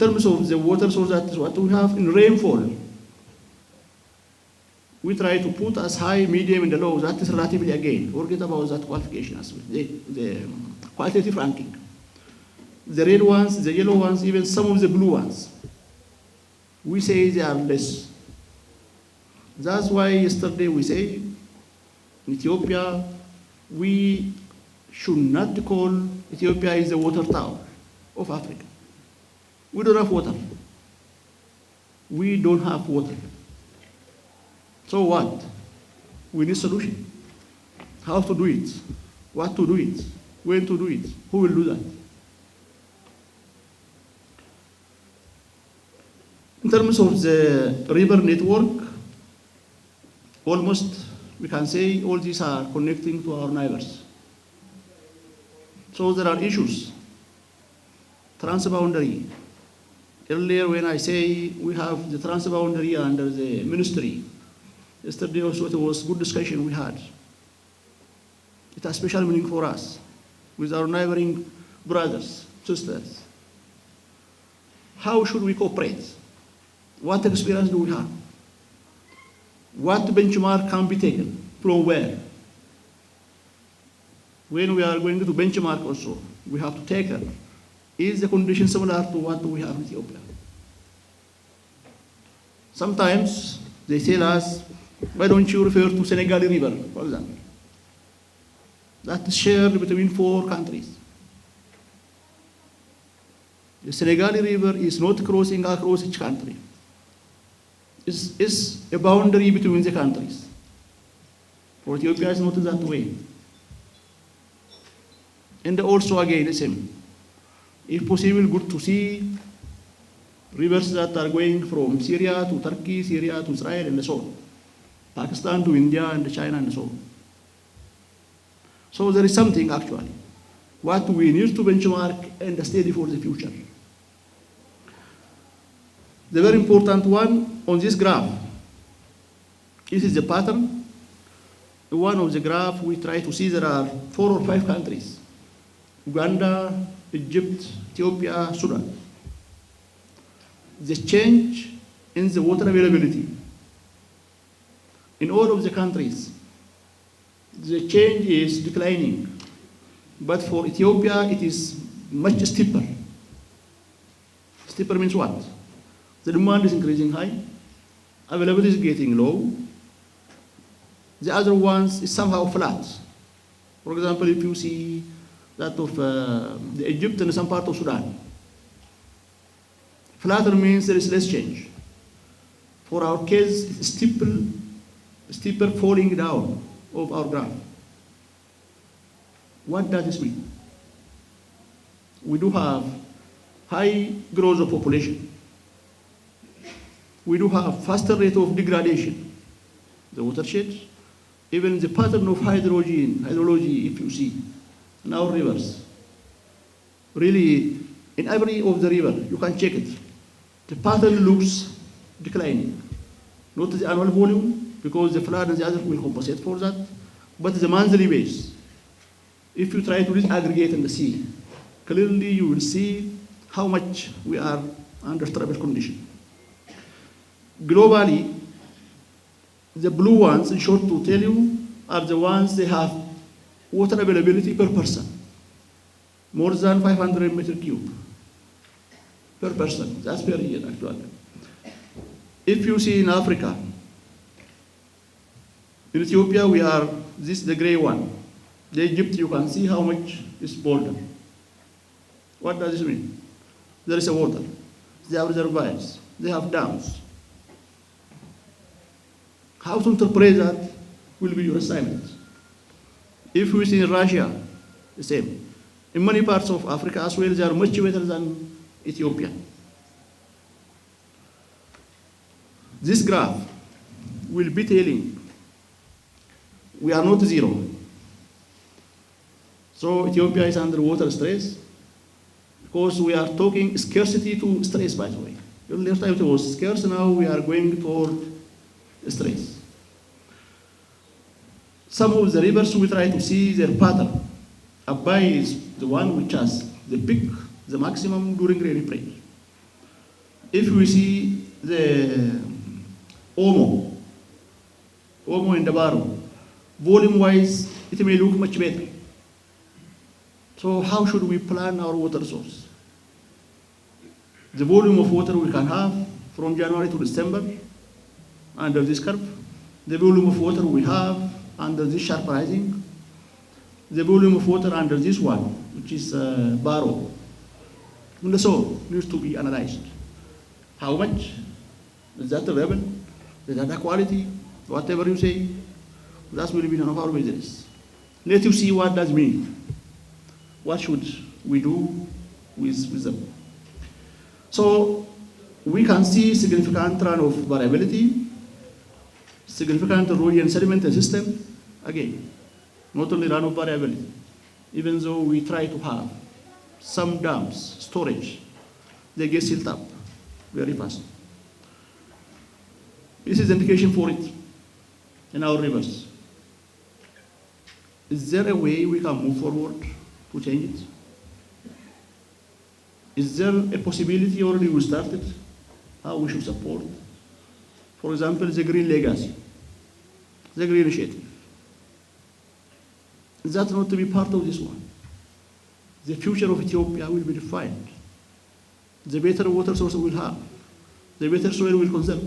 terms of the water source, that what we have in rainfall, we try to put as high, medium, and the low. That is relatively, again, forget about that qualification as well, the qualitative ranking. The red ones, the yellow ones, even some of the blue ones, we say they are less. That's why yesterday we say in Ethiopia, we should not call Ethiopia is the water tower of Africa. We don't have water. We don't have water. So what? We need solution. How to do it? What to do it? When to do it? Who will do that? In terms of the river network, almost we can say all these are connecting to our neighbors. So there are issues. Transboundary. Earlier when I say we have the transboundary under the ministry, yesterday also it was good discussion we had. It has special meaning for us with our neighboring brothers, sisters. How should we cooperate? What experience do we have? What benchmark can be taken? From where? When we are going to benchmark also, we have to take it. Is the condition similar to what we have in Ethiopia? Sometimes they tell us, why don't you refer to Senegal River, for example? That is shared between 4 countries. The Senegal River is not crossing across each country. It's a boundary between the countries. For Ethiopia, it's not that way. And also, again, the same. If possible, good to see rivers that are going from Syria to Turkey, Syria to Israel, and so on. Pakistan to India and China and so on. So there is something actually. What we need to benchmark and study for the future. The very important one on this graph, this is the pattern. One of the graph we try to see there are 4 or 5 countries. Uganda, Egypt, Ethiopia, Sudan. The change in the water availability in all of the countries, the change is declining. But for Ethiopia, it is much steeper. Steeper means what? The demand is increasing high, availability is getting low. The other ones is somehow flat. For example, if you see that of the Egypt and some part of Sudan, flatter means there is less change. For our case, it's steeper falling down of our graph. What does this mean? We do have high growth of population. We do have faster rate of degradation. The watershed, even the pattern of hydrology, if you see, in our rivers. Really, in every of the river, you can check it. The pattern looks declining. Not the annual volume, because the flood and the other will compensate for that, but the monthly base. If you try to disaggregate in the sea, clearly you will see how much we are under trouble condition. Globally, the blue ones, in short to tell you, are the ones they have water availability per person, more than 500 meter cube per person. That's per year, actually. If you see in Africa, in Ethiopia, we are, this is the gray one. The Egypt, you can see how much is bolder. What does this mean? There is a water. They have reservoirs. They have dams. How to interpret that will be your assignment. If we see in Russia, the same. In many parts of Africa as well, they are much better than Ethiopia. This graph will be telling we are not zero. So Ethiopia is under water stress because we are talking scarcity to stress, by the way. Earlier time it was scarce, now we are going toward stress. Some of the rivers we try to see their pattern. Abai is the one which has the peak, the maximum during rainy period. if we see the Omo in the Baro, volume-wise, it may look much better. So how should we plan our water source? The volume of water we can have from January to December under this curve, the volume of water we have under this sharp rising, the volume of water under this one, which is Baro. And so needs to be analyzed. How much? Is that the level? The data quality? Whatever you say, that will be none of our business. Let you see what does mean. What should we do with them? So we can see significant run of variability, significant erosion sediment system. Again, not only run of variability, even though we try to have some dams, storage, they get sealed up very fast. This is indication for it in our rivers. Is there a way we can move forward to change it? Is there a possibility already we started, how we should support? For example, the Green Legacy, the Green Initiative. Is that not to be part of this one? The future of Ethiopia will be defined. The better water source we'll have, the better soil we'll conserve,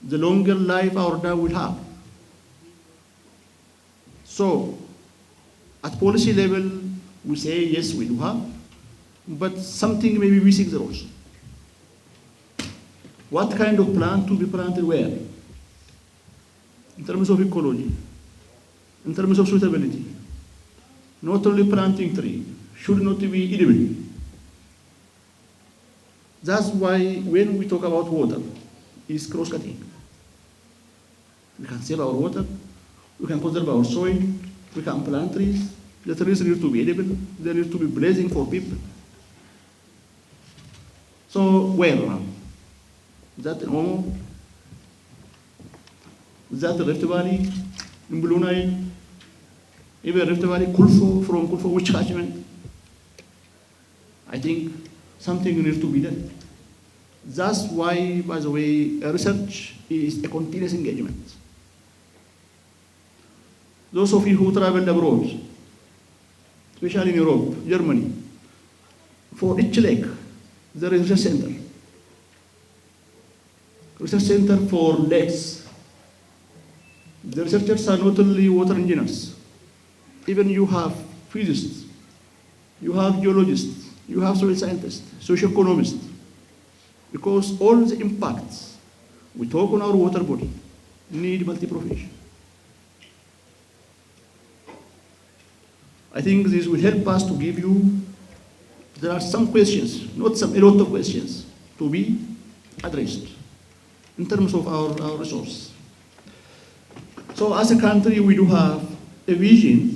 the longer life our dam will have. So, at policy level, we say, yes, we do have, but something may be missing there also. What kind of plant to be planted where? In terms of ecology, in terms of suitability. Not only planting tree, should not be edible. That's why when we talk about water, it's cross-cutting. We can save our water, we can conserve our soil, we can plant trees. The trees need to be edible, they need to be blazing for people. So where now? Is that in Omo? Is that the Rift Valley, in Blue Nile? Even Rift Valley, Kulfo, from Kulfo, which catchment? I think something needs to be done. That's why, by the way, research is a continuous engagement. Those of you who traveled abroad, especially in Europe, Germany, for each lake, there is a research center. Research center for lakes. The researchers are not only water engineers. Even you have physicists, you have geologists, you have soil scientists, socioeconomists, because all the impacts we talk on our water body need multi-profession. I think this will help us to give you, there are some questions, not some, a lot of questions to be addressed in terms of our resource. So as a country, we do have a vision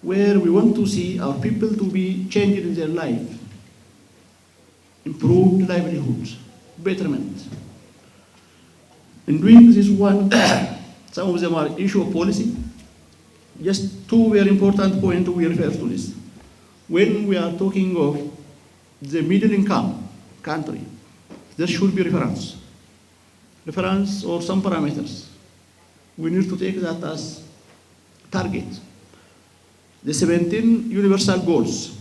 where we want to see our people to be changed in their life, improved livelihoods, betterment. In doing this one, some of them are issue of policy. Just two very important points we refer to this. When we are talking of the middle income country, there should be reference or some parameters. We need to take that as target. The 17 universal goals.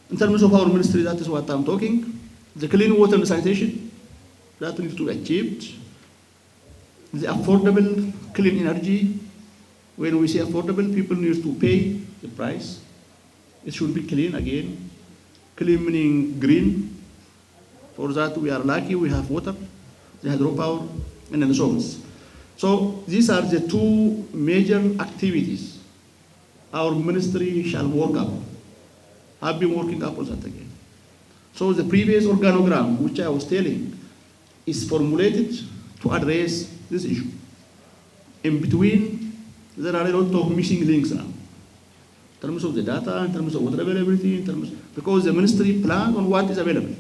In terms of our ministry, that is what I'm talking. The clean water and sanitation, that needs to be achieved. The affordable clean energy. When we say affordable, people need to pay the price. It should be clean again. Clean meaning green. For that, we are lucky we have water, the hydropower, and then so on. So these are the two major activities our ministry shall work up. I've been working up on that again. So the previous organogram, which I was telling, is formulated to address this issue. In between, there are a lot of missing links now. In terms of the data, in terms of water availability, because the ministry plans on what is available,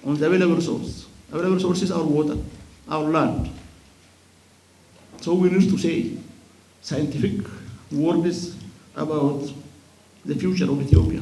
on the available resource. Available sources are water, our land. So we need to say scientific words about the future of Ethiopia.